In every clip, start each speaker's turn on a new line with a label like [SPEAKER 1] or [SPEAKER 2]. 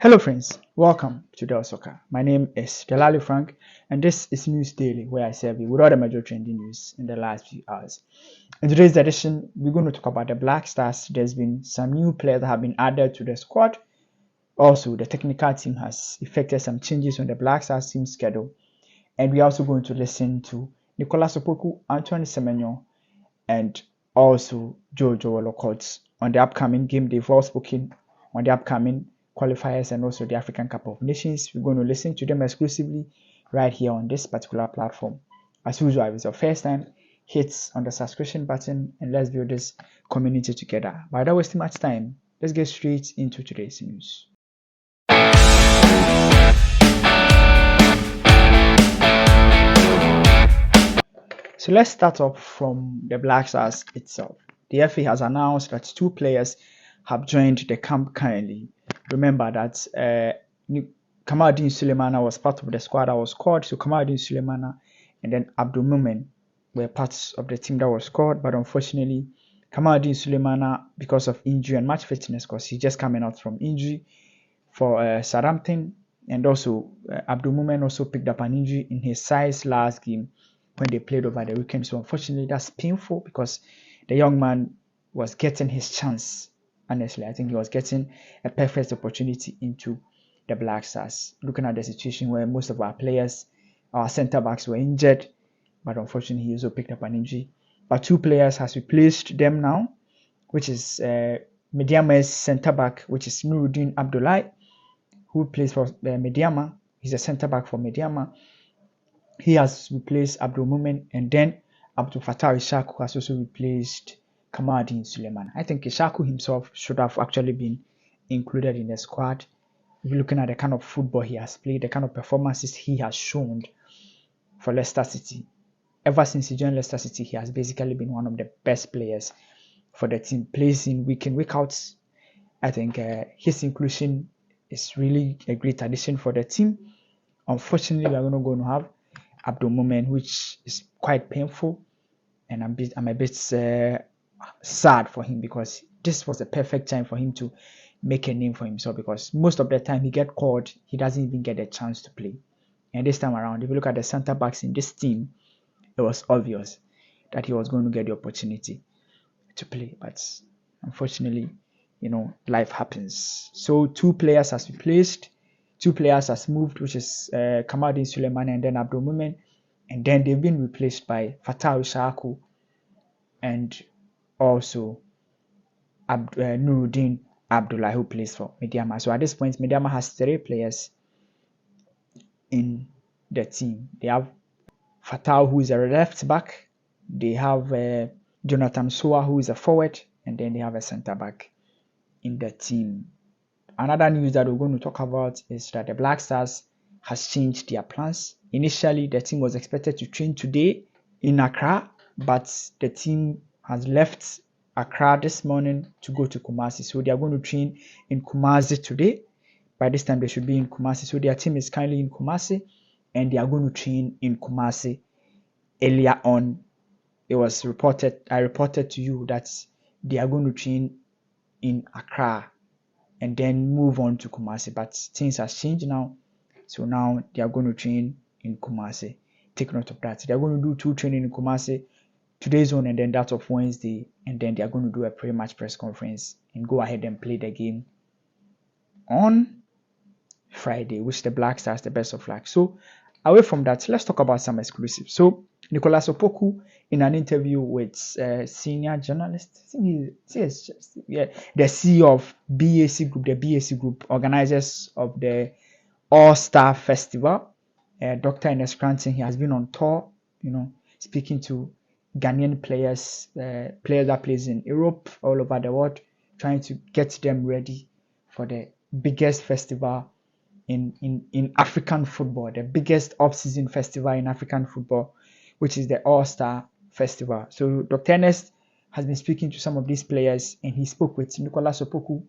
[SPEAKER 1] Hello friends, welcome to Del Soccer. My name is Delali Frank and this is News Daily, where I serve you with all the major trending news in the last few hours. In today's edition, we're going to talk about the Black Stars. There's been some new players that have been added to the squad. Also, the technical team has effected some changes on the Black Stars team schedule. And we're also going to listen to NICOLAS Opoku, Anthony Semenyo, and also Semenyo Wollacott on the upcoming game. They've all spoken on the upcoming qualifiers and also the African Cup of Nations. We're going to listen to them exclusively right here on this particular platform. As usual, if it's your first time, hit on the subscription button and let's build this community together. Without wasting much time, let's get straight into today's news. So let's start off from the Black Stars itself. The FA has announced that 2 players have joined the camp currently. Remember that Kamaldeen Sulemana was part of the squad that was called. So Kamaldeen Sulemana and then Abdul Mumen were parts of the team that was called. But unfortunately, Kamaldeen Sulemana, because of injury and match fitness, because he's just coming out from injury for Southampton, and also Abdul Mumen also picked up an injury in his size last game when they played over the weekend. So unfortunately, that's painful because the young man was getting his chance. Honestly, I think he was getting a perfect opportunity into the Black Stars. Looking at the situation where most of our players, our centre backs were injured, but unfortunately he also picked up an injury. But 2 players has replaced them now, which is Mediama's centre back, which is Nuruddin Abdullahi, who plays for Mediama. He's a centre back for Mediama. He has replaced Abdul Mumen, and then Abdul Fattah ISSAHAKU has also replaced Kamaldeen Sulemana. I think ISSAHAKU himself should have actually been included in the squad. If you're looking at the kind of football he has played, the kind of performances he has shown for Leicester City. Ever since he joined Leicester City, he has basically been one of the best players for the team, plays in week out. I think his inclusion is really a great addition for the team. Unfortunately, we are not going to have Abdul Mumen, which is quite painful, and I'm a bit sad for him because this was a perfect time for him to make a name for himself, because most of the time he get called, he doesn't even get a chance to play. And this time around, if you look at the centre backs in this team, it was obvious that he was going to get the opportunity to play, but unfortunately, life happens. So 2 players has replaced, 2 players has moved, which is Kamaldeen Sulemana and then Abdul Mumen, and then they've been replaced by Fattah ISSAHAKU and also Nuruddin Abdullahi, who plays for Mediama. So at this point, Mediama has 3 players in the team. They have FATAWU, who is a left back. They have Jonathan Soa, who is a forward, and then they have a centre back in the team. Another news that we're going to talk about is that the Black Stars has changed their plans. Initially, the team was expected to train today in Accra, but the team has left Accra this morning to go to Kumasi. So they are going to train in Kumasi today. By this time, they should be in Kumasi. So their team is currently in Kumasi, and they are going to train in Kumasi. Earlier on, it was reported, I reported to you that they are going to train in Accra and then move on to Kumasi. But things have changed now. So now they are going to train in Kumasi. Take note of that. They are going to do 2 training in Kumasi, today's one and then that of Wednesday, and then they are going to do a pre-match press conference and go ahead and play the game on Friday, which the Black Stars, the best of luck. So away from that, let's talk about some exclusives. So NICOLAS Opoku, in an interview with senior journalist, the CEO of BAC Group, the BAC Group, organizers of the All-Star Festival, Dr. Ernest Cranton, he has been on tour, speaking to Ghanaian players, players that plays in Europe, all over the world, trying to get them ready for the biggest festival in African football, the biggest off-season festival in African football, which is the All-Star Festival. So Dr. Ernest has been speaking to some of these players, and he spoke with NICOLAS Opoku.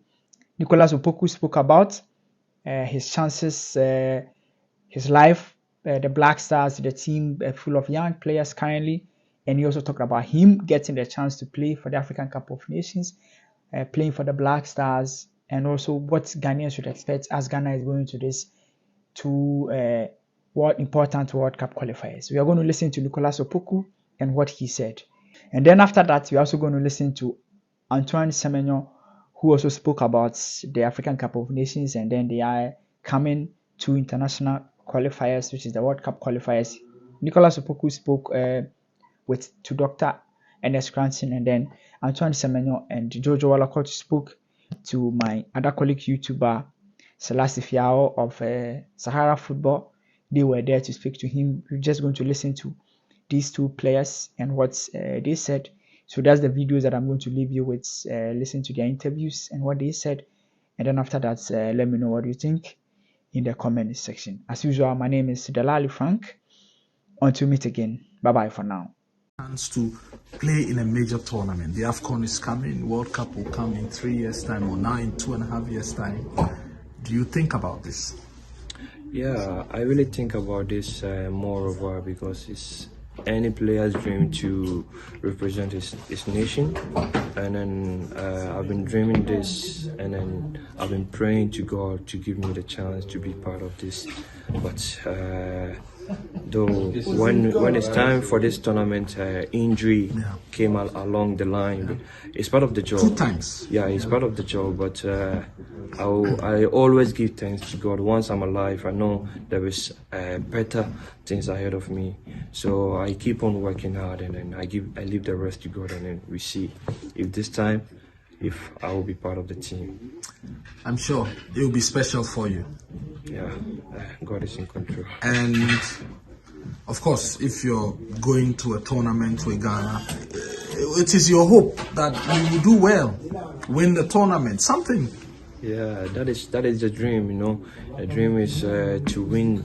[SPEAKER 1] NICOLAS Opoku spoke about his chances, his life, the Black Stars, the team full of young players currently, and he also talked about him getting the chance to play for the African Cup of Nations, playing for the Black Stars, and also what Ghanaians should expect as Ghana is going to this two important World Cup qualifiers. We are going to listen to NICOLAS Opoku and what he said. And then after that, we're also going to listen to Antoine Semenyo, who also spoke about the African Cup of Nations, and then they are coming to international qualifiers, which is the World Cup qualifiers. NICOLAS Opoku spoke to Dr. Ernest Cranston, and then Antoine Semenyo and Semenyo Wollacott spoke to my other colleague YouTuber, Selassie Fiao of Sahara Football. They were there to speak to him. We're just going to listen to these two players and what they said. So that's the videos that I'm going to leave you with. Listen to their interviews and what they said. And then after that, let me know what you think in the comment section. As usual, my name is Delali Frank. Until we meet again. Bye-bye for now.
[SPEAKER 2] Chance to play in a major tournament. The AFCON is coming. World Cup will come in 3 years' time, or now in 2.5 years' time. Do you think about this?
[SPEAKER 3] Yeah, I really think about this moreover because it's any player's dream to represent his nation, and then I've been dreaming this, and then I've been praying to God to give me the chance to be part of this. But though when it's time for this tournament, injury came along the line. It's part of the job.
[SPEAKER 2] 2 times.
[SPEAKER 3] Yeah, it's part of the job, but I always give thanks to God. Once I'm alive, I know there is better things ahead of me. So I keep on working hard, and then I leave the rest to God, and then we see if this time, if I will be part of the team.
[SPEAKER 2] I'm sure it will be special for you.
[SPEAKER 3] Yeah, God is in control.
[SPEAKER 2] And of course, if you're going to a tournament with Ghana, it is your hope that you will do well, win the tournament, something.
[SPEAKER 3] Yeah, that is the dream, you know. The dream is to win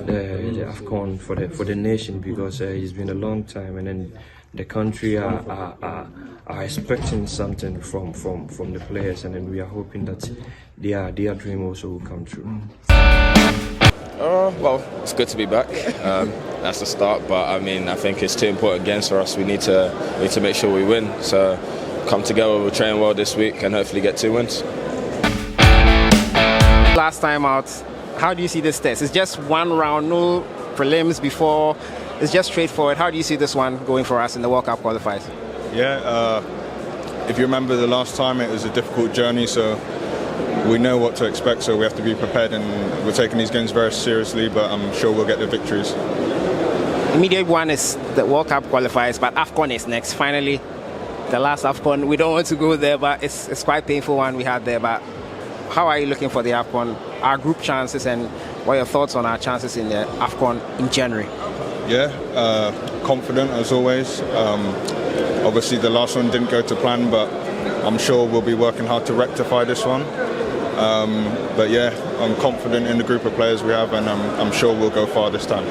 [SPEAKER 3] the AFCON for the nation, because it's been a long time, and then the country are expecting something from the players, and then we are hoping that their dream also will come true.
[SPEAKER 4] Well, it's good to be back. That's the start, but I mean, I think it's 2 important games for us. We need to make sure we win. So come together, we'll train well this week and hopefully get 2 wins.
[SPEAKER 5] Last time out, how do you see this test? It's just 1 round, no prelims before. It's just straightforward. How do you see this one going for us in the World Cup qualifiers?
[SPEAKER 6] Yeah, if you remember the last time, it was a difficult journey, so we know what to expect, so we have to be prepared, and we're taking these games very seriously, but I'm sure we'll get the victories.
[SPEAKER 5] Immediate one is the World Cup qualifiers, but AFCON is next. Finally, the last AFCON. We don't want to go there, but it's quite painful one we had there. But how are you looking for the AFCON, our group chances, and what are your thoughts on our chances in the AFCON in January?
[SPEAKER 6] Yeah, confident as always. Obviously the last one didn't go to plan, but I'm sure we'll be working hard to rectify this one. But yeah, I'm confident in the group of players we have, and I'm sure we'll go far this time.